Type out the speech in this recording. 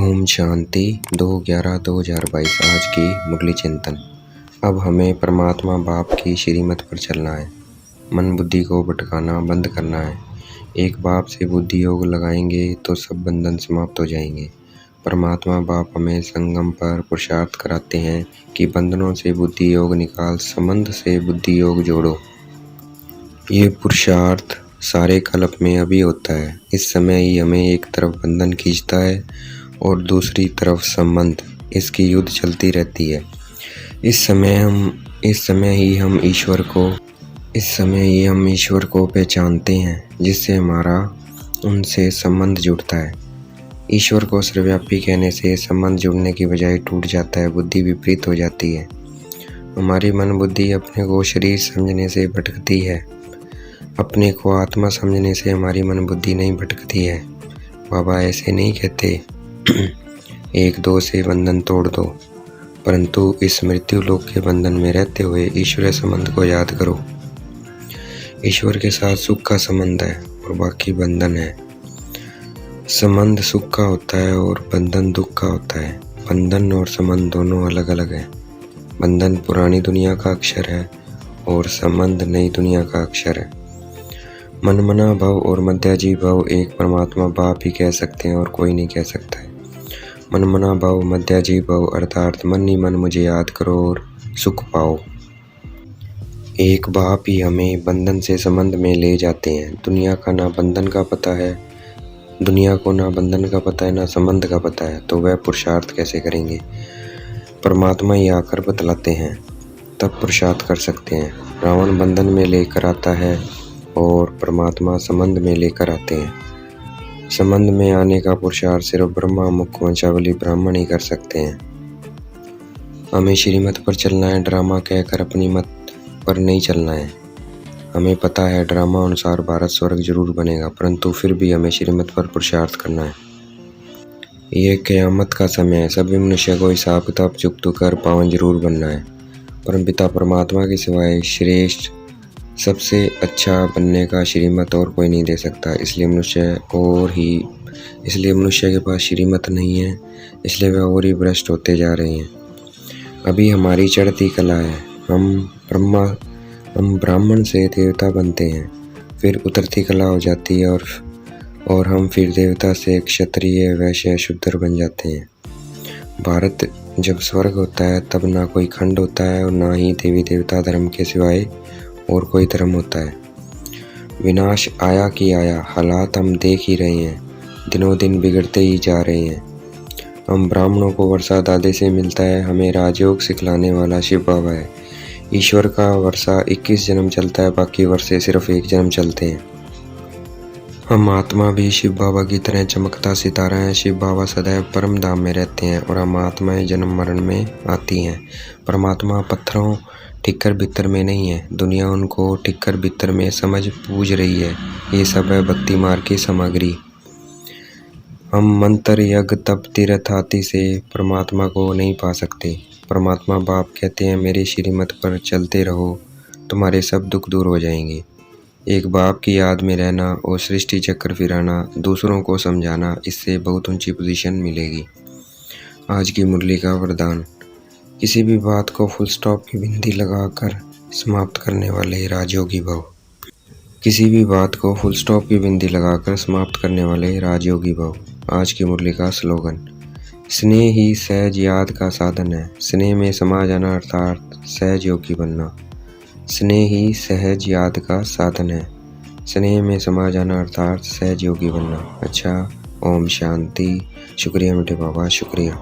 ओम शांति 2/11/2022 आज की मुरली चिंतन। अब हमें परमात्मा बाप की श्रीमत पर चलना है। मन बुद्धि को भटकाना बंद करना है। एक बाप से बुद्धि योग लगाएंगे तो सब बंधन समाप्त हो जाएंगे। परमात्मा बाप हमें संगम पर पुरुषार्थ कराते हैं कि बंधनों से बुद्धि योग निकाल, संबंध से बुद्धि योग जोड़ो। ये पुरुषार्थ सारे कल्प में अभी होता है। इस समय ही हमें एक तरफ बंधन खींचता है और दूसरी तरफ संबंध, इसकी युद्ध चलती रहती है। इस समय ही हम ईश्वर को पहचानते हैं, जिससे हमारा उनसे संबंध जुड़ता है। ईश्वर को सर्वव्यापी कहने से संबंध जुड़ने की बजाय टूट जाता है, बुद्धि विपरीत हो जाती है। हमारी मन बुद्धि अपने को शरीर समझने से भटकती है। अपने को आत्मा समझने से हमारी मन बुद्धि नहीं भटकती है। बाबा ऐसे नहीं कहते एक दो से बंधन तोड़ दो, परंतु इस मृत्यु लोक के बंधन में रहते हुए ईश्वरीय संबंध को याद करो। ईश्वर के साथ सुख का संबंध है और बाकी बंधन है। संबंध सुख का होता है और बंधन दुख का होता है। बंधन और संबंध दोनों अलग अलग है। बंधन पुरानी दुनिया का अक्षर है और संबंध नई दुनिया का अक्षर है। मनमना भव और मध्याजी भव एक परमात्मा बाप ही कह सकते हैं और कोई नहीं कह सकता है। मनमना भव मध्याजी भव अर्थात मन ही मन मुझे याद करो और सुख पाओ। एक बाप ही हमें बंधन से संबंध में ले जाते हैं। दुनिया को ना बंधन का पता है, ना संबंध का पता है, तो वह पुरुषार्थ कैसे करेंगे। परमात्मा ही आकर बतलाते हैं, तब पुरुषार्थ कर सकते हैं। रावण बंधन में लेकर आता है और परमात्मा संबंध में लेकर आते हैं। संबंध में आने का पुरुषार्थ सिर्फ ब्रह्मा मुख वंशावली ब्राह्मण ही कर सकते हैं। हमें श्रीमत पर चलना है, ड्रामा कहकर अपनी मत पर नहीं चलना है। हमें पता है ड्रामा अनुसार भारत स्वर्ग जरूर बनेगा, परंतु फिर भी हमें श्रीमत पर पुरुषार्थ करना है। ये क़यामत का समय है। सभी मनुष्य को हिसाब किताब चुकता कर पावन जरूर बनना है। परमपिता परमात्मा के सिवाय श्रेष्ठ सबसे अच्छा बनने का श्रीमत और कोई नहीं दे सकता। इसलिए मनुष्य के पास श्रीमत नहीं है, इसलिए वह और ही भ्रष्ट होते जा रहे हैं। अभी हमारी चढ़ती कला है। हम ब्राह्मण से देवता बनते हैं, फिर उतरती कला हो जाती है और हम फिर देवता से क्षत्रिय वैश्य शूद्र बन जाते हैं। भारत जब स्वर्ग होता है तब ना कोई खंड होता है और ना ही देवी देवता धर्म के सिवाय और कोई धर्म होता है। विनाश आया कि आया, हालात हम देख ही रहे हैं, दिनों दिन बिगड़ते ही जा रहे हैं। हम ब्राह्मणों को वर्षा दादे से मिलता है। हमें राजयोग सिखलाने वाला शिव बाबा है। ईश्वर का वर्षा 21 जन्म चलता है, बाकी वर्षे सिर्फ एक जन्म चलते हैं। हम आत्मा भी शिव बाबा की तरह चमकता सितारा है। शिव बाबा सदैव परम धाम में रहते हैं और हम आत्माएं जन्म मरण में आती हैं। परमात्मा पत्थरों ठिक्कर बित्तर में नहीं है। दुनिया उनको ठिक्कर बित्तर में समझ पूज रही है। ये सब है भक्ति मार्ग की सामग्री। हम मंत्र यज्ञ तप तीर्थ आदि से परमात्मा को नहीं पा सकते। परमात्मा बाप कहते हैं मेरी श्रीमत पर चलते रहो, तुम्हारे सब दुख दूर हो जाएंगे। एक बाप की याद में रहना और सृष्टि चक्र फिराना, दूसरों को समझाना, इससे बहुत ऊंची पोजीशन मिलेगी। आज की मुरली का वरदान, किसी भी बात को फुल स्टॉप की बिंदी लगाकर समाप्त करने वाले राजयोगी भव। किसी भी बात को फुल स्टॉप की बिंदी लगाकर समाप्त करने वाले राजयोगी भव। आज की मुरली का स्लोगन, स्नेह ही सहज याद का साधन है। स्नेह में समा जाना अर्थात सहज योगी बनना। स्नेह ही सहज याद का साधन है। स्नेह में समा जाना अर्थात सहज योगी बनना। अच्छा, ओम शांति। शुक्रिया मीठे बाबा, शुक्रिया।